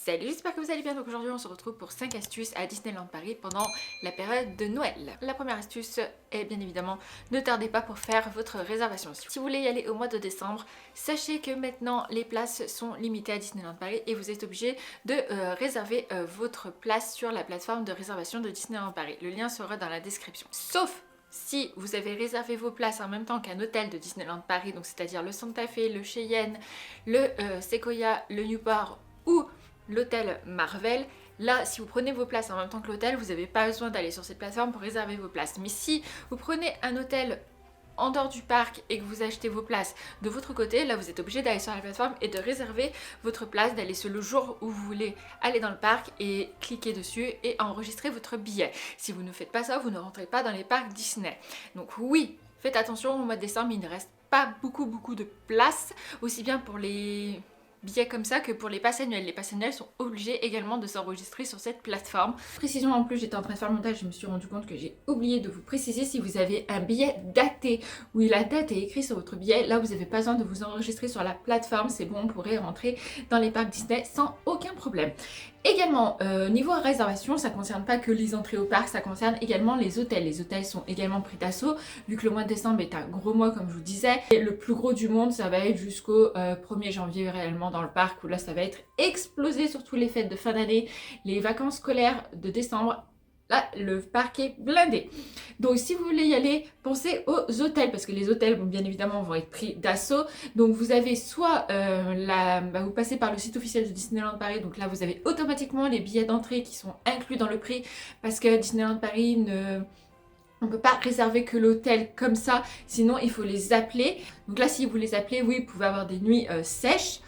Salut, j'espère que vous allez bien. Donc aujourd'hui on se retrouve pour 5 astuces à Disneyland Paris pendant la période de Noël. La première astuce est bien évidemment ne tardez pas pour faire votre réservation. Si vous voulez y aller au mois de décembre, sachez que maintenant les places sont limitées à Disneyland Paris et vous êtes obligé de réserver votre place sur la plateforme de réservation de Disneyland Paris. Le lien sera dans la description. Sauf si vous avez réservé vos places en même temps qu'un hôtel de Disneyland Paris, donc c'est-à-dire le Santa Fe, le Cheyenne, le Sequoia, le Newport ou l'hôtel Marvel, là si vous prenez vos places en même temps que l'hôtel, vous n'avez pas besoin d'aller sur cette plateforme pour réserver vos places. Mais si vous prenez un hôtel en dehors du parc et que vous achetez vos places de votre côté, là vous êtes obligé d'aller sur la plateforme et de réserver votre place, d'aller sur le jour où vous voulez aller dans le parc et cliquer dessus et enregistrer votre billet. Si vous ne faites pas ça, vous ne rentrez pas dans les parcs Disney. Donc oui, faites attention, au mois de décembre il ne reste pas beaucoup de places, aussi bien pour les billets comme ça que pour les passes annuelles. Les passes annuelles sont obligés également de s'enregistrer sur cette plateforme. Précision en plus, j'étais en train de faire le montage, je me suis rendu compte que j'ai oublié de vous préciser, si vous avez un billet daté où la date est écrite sur votre billet, là vous n'avez pas besoin de vous enregistrer sur la plateforme, c'est bon, on pourrait rentrer dans les parcs Disney sans aucun problème. Également, niveau réservation, ça ne concerne pas que les entrées au parc, ça concerne également les hôtels. Les hôtels sont également pris d'assaut, vu que le mois de décembre est un gros mois comme je vous disais. Et le plus gros du monde, ça va être jusqu'au 1er janvier réellement dans le parc, où là ça va être explosé, surtout les fêtes de fin d'année, les vacances scolaires de décembre. Là, le parc est blindé. Donc, si vous voulez y aller, pensez aux hôtels, parce que les hôtels, bon, bien évidemment, vont être pris d'assaut. Donc, vous avez soit, vous passez par le site officiel de Disneyland Paris. Donc là, vous avez automatiquement les billets d'entrée qui sont inclus dans le prix, parce que Disneyland Paris on ne peut pas réserver que l'hôtel comme ça, sinon il faut les appeler. Donc là, si vous les appelez, oui, vous pouvez avoir des nuits sèches.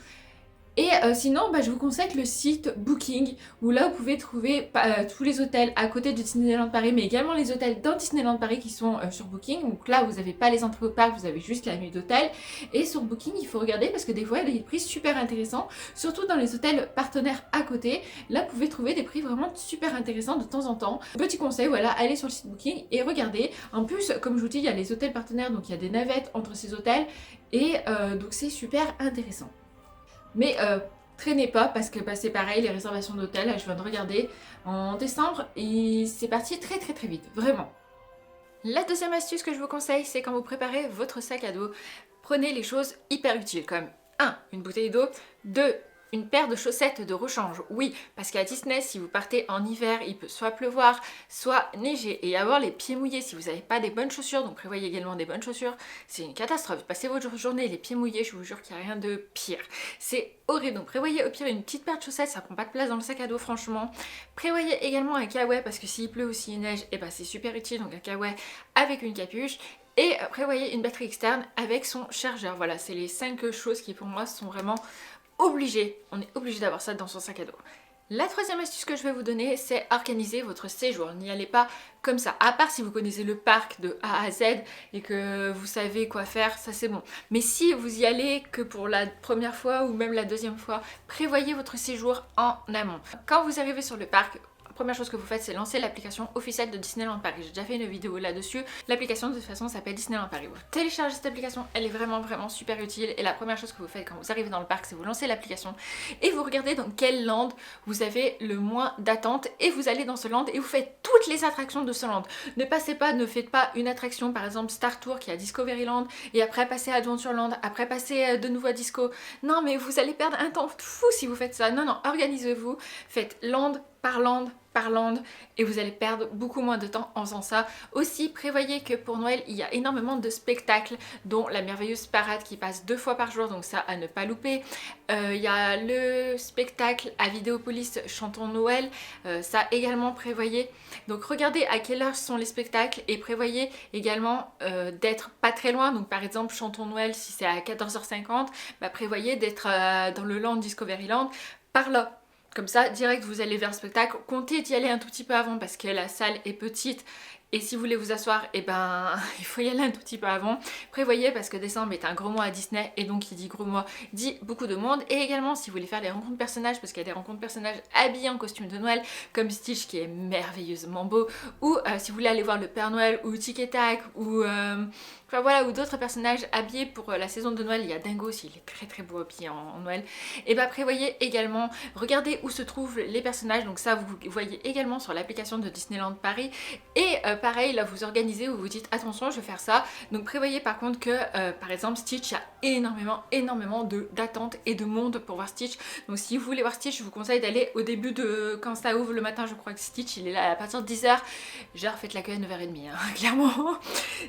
Et sinon, je vous conseille le site Booking, où là vous pouvez trouver tous les hôtels à côté de Disneyland Paris, mais également les hôtels dans Disneyland Paris qui sont sur Booking. Donc là, vous n'avez pas les entrées au parc, vous avez juste la nuit d'hôtel. Et sur Booking, il faut regarder parce que des fois, il y a des prix super intéressants, surtout dans les hôtels partenaires à côté. Là, vous pouvez trouver des prix vraiment super intéressants de temps en temps. Petit conseil, voilà, allez sur le site Booking et regardez. En plus, comme je vous dis, il y a les hôtels partenaires, donc il y a des navettes entre ces hôtels. Et donc c'est super intéressant. Mais traînez pas parce que c'est pareil, les réservations d'hôtel, je viens de regarder en décembre et c'est parti très vite, vraiment. La deuxième astuce que je vous conseille, c'est quand vous préparez votre sac à dos, prenez les choses hyper utiles comme 1. Une bouteille d'eau, 2. Une paire de chaussettes de rechange, oui, parce qu'à Disney, si vous partez en hiver, il peut soit pleuvoir, soit neiger et avoir les pieds mouillés. Si vous n'avez pas des bonnes chaussures, donc prévoyez également des bonnes chaussures, c'est une catastrophe. Passez votre journée les pieds mouillés, je vous jure qu'il n'y a rien de pire. C'est horrible, donc prévoyez au pire une petite paire de chaussettes, ça prend pas de place dans le sac à dos franchement. Prévoyez également un kawaii, parce que s'il pleut ou s'il neige, c'est super utile, donc un kawaii avec une capuche. Et prévoyez une batterie externe avec son chargeur. Voilà, c'est les 5 choses qui pour moi sont vraiment obligé, on est obligé d'avoir ça dans son sac à dos. La troisième astuce que je vais vous donner, c'est organiser votre séjour. N'y allez pas comme ça, à part si vous connaissez le parc de A à Z et que vous savez quoi faire, ça c'est bon. Mais si vous y allez que pour la première fois ou même la deuxième fois, prévoyez votre séjour en amont. Quand vous arrivez sur le parc, première chose que vous faites, c'est lancer l'application officielle de Disneyland Paris. J'ai déjà fait une vidéo là-dessus. L'application de toute façon s'appelle Disneyland Paris. Vous téléchargez cette application, elle est vraiment super utile. Et la première chose que vous faites quand vous arrivez dans le parc, c'est vous lancez l'application et vous regardez dans quel land vous avez le moins d'attente et vous allez dans ce land et vous faites toutes les attractions de ce land. Ne faites pas une attraction, par exemple Star Tour qui est à Discoveryland et après passer à Adventureland, après passer de nouveau à Disco. Non, mais vous allez perdre un temps fou si vous faites ça. Non, organisez-vous, faites land par land et vous allez perdre beaucoup moins de temps en faisant ça. Aussi, prévoyez que pour Noël, il y a énormément de spectacles, dont la merveilleuse parade qui passe 2 fois par jour, donc ça à ne pas louper. Il y a le spectacle à Vidéopolis Chantons Noël, ça également prévoyez. Donc regardez à quelle heure sont les spectacles et prévoyez également d'être pas très loin. Donc par exemple Chantons Noël, si c'est à 14h50, prévoyez d'être dans le land Discoveryland par là. Comme ça, direct, vous allez vers le spectacle. Comptez d'y aller un tout petit peu avant parce que la salle est petite Et si vous voulez vous asseoir, et ben il faut y aller un tout petit peu avant. Prévoyez parce que décembre est un gros mois à Disney et donc qui dit gros mois dit beaucoup de monde. Et également si vous voulez faire des rencontres personnages, parce qu'il y a des rencontres personnages habillés en costume de Noël comme Stitch qui est merveilleusement beau, ou si vous voulez aller voir le Père Noël ou Tic et Tac ou enfin voilà, ou d'autres personnages habillés pour la saison de Noël. Il y a Dingo aussi, il est très beau habillé en Noël. Et bah prévoyez également, regardez où se trouvent les personnages, donc ça vous voyez également sur l'application de Disneyland Paris. Et pareil, là vous organisez où vous dites attention je vais faire ça. Donc prévoyez par contre que par exemple Stitch, il y a énormément d'attentes et de monde pour voir Stitch. Donc si vous voulez voir Stitch, je vous conseille d'aller au début de quand ça ouvre le matin. Je crois que Stitch il est là à partir de 10h. Genre faites la queue à 9h30 hein, clairement.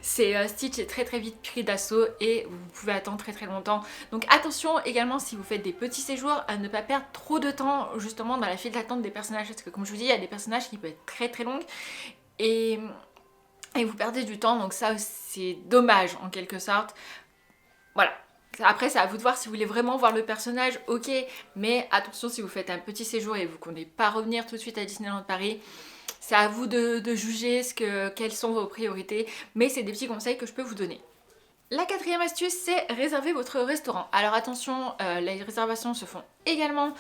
C'est Stitch est très vite pris d'assaut et vous pouvez attendre très longtemps. Donc attention également si vous faites des petits séjours à ne pas perdre trop de temps justement dans la file d'attente des personnages, parce que comme je vous dis il y a des personnages qui peuvent être très longues et vous perdez du temps, donc ça c'est dommage en quelque sorte. Voilà. Après c'est à vous de voir si vous voulez vraiment voir le personnage, ok, mais attention si vous faites un petit séjour et vous comptez pas revenir tout de suite à Disneyland Paris, c'est à vous de juger quelles sont vos priorités, mais c'est des petits conseils que je peux vous donner. La quatrième astuce, c'est réserver votre restaurant. Alors attention, les réservations se font également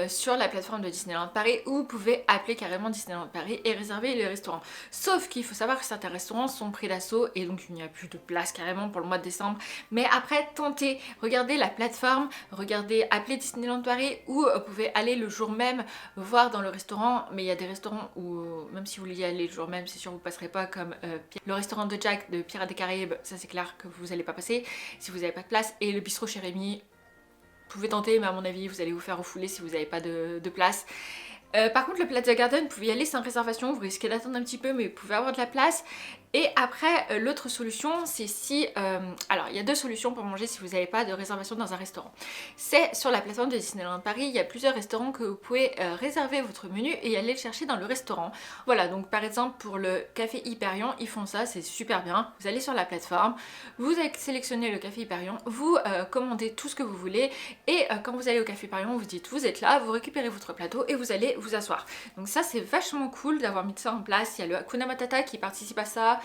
sur la plateforme de Disneyland Paris où vous pouvez appeler carrément Disneyland Paris et réserver les restaurants. Sauf qu'il faut savoir que certains restaurants sont pris d'assaut et donc il n'y a plus de place carrément pour le mois de décembre. Mais après, tentez, regardez la plateforme, regardez, appelez Disneyland Paris ou vous pouvez aller le jour même voir dans le restaurant. Mais il y a des restaurants où même si vous voulez y aller le jour même, c'est sûr que vous passerez pas, comme le restaurant de Jack de Pirates des Caraïbes, ça c'est clair que vous n'allez pas passer si vous n'avez pas de place, et le bistrot chez Rémi, vous pouvez tenter mais à mon avis vous allez vous faire refouler si vous n'avez pas de place. Par contre le Plaza Garden, vous pouvez y aller sans réservation, vous risquez d'attendre un petit peu mais vous pouvez avoir de la place. Et après l'autre solution c'est si... alors il y a deux solutions pour manger si vous n'avez pas de réservation dans un restaurant. C'est sur la plateforme de Disneyland Paris, il y a plusieurs restaurants que vous pouvez réserver votre menu et aller le chercher dans le restaurant. Voilà, donc par exemple pour le café Hyperion, ils font ça, c'est super bien. Vous allez sur la plateforme, vous sélectionnez le café Hyperion, vous commandez tout ce que vous voulez et quand vous allez au café Hyperion, vous dites vous êtes là, vous récupérez votre plateau et vous allez vous asseoir. Donc ça c'est vachement cool d'avoir mis ça en place. Il y a le Hakuna Matata qui participe à ça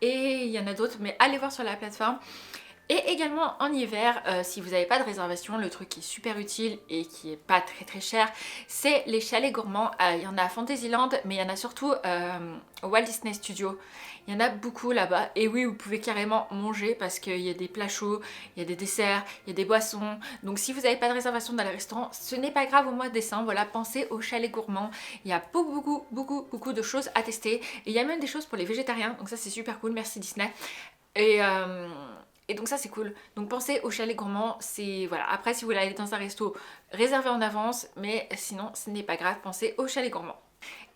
et il y en a d'autres, mais allez voir sur la plateforme. Et également en hiver, si vous n'avez pas de réservation, le truc qui est super utile et qui est pas très cher, c'est les chalets gourmands. Il y en a à Fantasyland, mais il y en a surtout au Walt Disney Studios. Il y en a beaucoup là-bas. Et oui, vous pouvez carrément manger parce qu'il y a des plats chauds, il y a des desserts, il y a des boissons. Donc si vous n'avez pas de réservation dans les restaurants, ce n'est pas grave au mois de décembre. Voilà, pensez aux chalets gourmands. Il y a beaucoup de choses à tester. Et il y a même des choses pour les végétariens. Donc ça c'est super cool, merci Disney. Et donc ça c'est cool. Donc pensez au chalet gourmand, c'est voilà. Après si vous voulez aller dans un resto, réservez en avance, mais sinon ce n'est pas grave, pensez au chalet gourmand.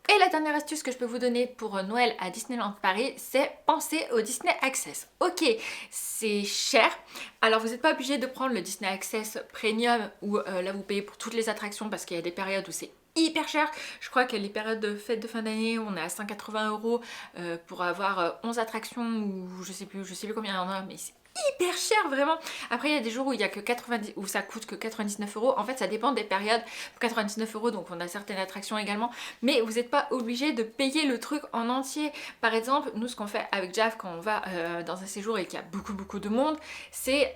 Et la dernière astuce que je peux vous donner pour Noël à Disneyland Paris, c'est penser au Disney Access. Ok, c'est cher, alors vous n'êtes pas obligé de prendre le Disney Access Premium où là vous payez pour toutes les attractions parce qu'il y a des périodes où c'est hyper cher. Je crois que les périodes de fête de fin d'année, on est à 180 € pour avoir 11 attractions ou je sais plus combien il y en a, mais c'est hyper cher vraiment. Après il y a des jours où il y a que 90, où ça coûte que 99 €. En fait ça dépend des périodes. Pour 99 € donc on a certaines attractions également, mais vous n'êtes pas obligé de payer le truc en entier. Par exemple nous ce qu'on fait avec Jav quand on va dans un séjour et qu'il y a beaucoup de monde, c'est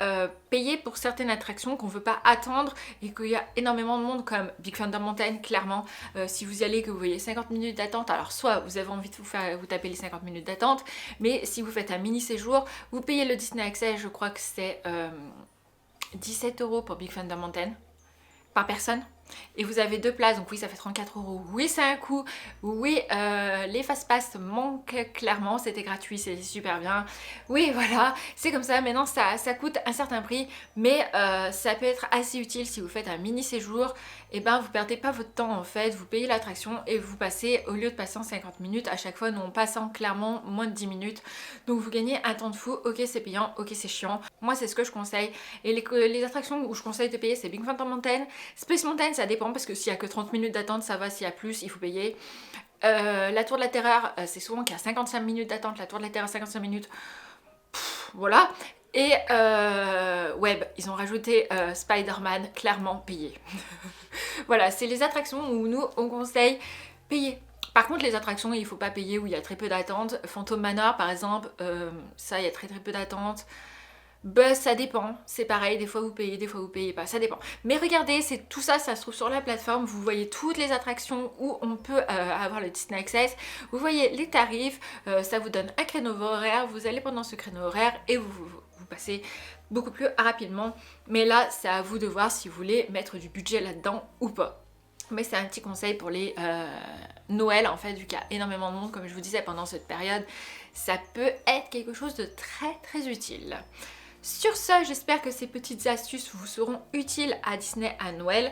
payer pour certaines attractions qu'on veut pas attendre et qu'il y a énormément de monde, comme Big Thunder Mountain. Clairement si vous y allez que vous voyez 50 minutes d'attente, alors soit vous avez envie de vous taper les 50 minutes d'attente, mais si vous faites un mini séjour, vous payez le Disney Access. Je crois que c'est 17 € pour Big Thunder Mountain par personne. Et vous avez deux places, donc oui ça fait 34 €. Oui c'est un coût, oui les fast-pass manquent clairement, c'était gratuit, c'est super bien. Oui voilà, c'est comme ça, maintenant ça coûte un certain prix, mais ça peut être assez utile si vous faites un mini séjour. Et ben vous perdez pas votre temps en fait, vous payez l'attraction et vous passez, au lieu de passer en 50 minutes à chaque fois, nous on passe en clairement moins de 10 minutes. Donc vous gagnez un temps de fou. Ok c'est payant, ok c'est chiant, moi c'est ce que je conseille. Et les attractions où je conseille de payer, c'est Big Thunder Mountain, Space Mountain ça dépend parce que s'il y a que 30 minutes d'attente ça va, s'il y a plus il faut payer. La Tour de la Terreur c'est souvent qu'il y a 55 minutes d'attente, la Tour de la Terreur 55 minutes, voilà. Et Web, ils ont rajouté Spider-Man, clairement payé. Voilà, c'est les attractions où nous on conseille payer. Par contre les attractions il faut pas payer où il y a très peu d'attente. Phantom Manor par exemple, ça il y a très peu d'attente. Buzz ça dépend, c'est pareil, des fois vous payez pas, ça dépend. Mais regardez, c'est tout ça, ça se trouve sur la plateforme, vous voyez toutes les attractions où on peut avoir le Disney Access, vous voyez les tarifs, ça vous donne un créneau horaire, vous allez pendant ce créneau horaire et vous passez beaucoup plus rapidement. Mais là, c'est à vous de voir si vous voulez mettre du budget là-dedans ou pas. Mais c'est un petit conseil pour les Noël en fait, vu qu'il y a énormément de monde comme je vous disais pendant cette période, ça peut être quelque chose de très utile. Sur ce, j'espère que ces petites astuces vous seront utiles à Disney à Noël.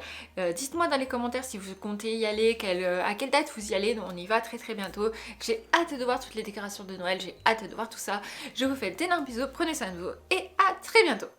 Dites-moi dans les commentaires si vous comptez y aller, à quelle date vous y allez. Nous, on y va très bientôt. J'ai hâte de voir toutes les décorations de Noël, j'ai hâte de voir tout ça. Je vous fais d'énormes bisous, prenez soin de vous et à très bientôt.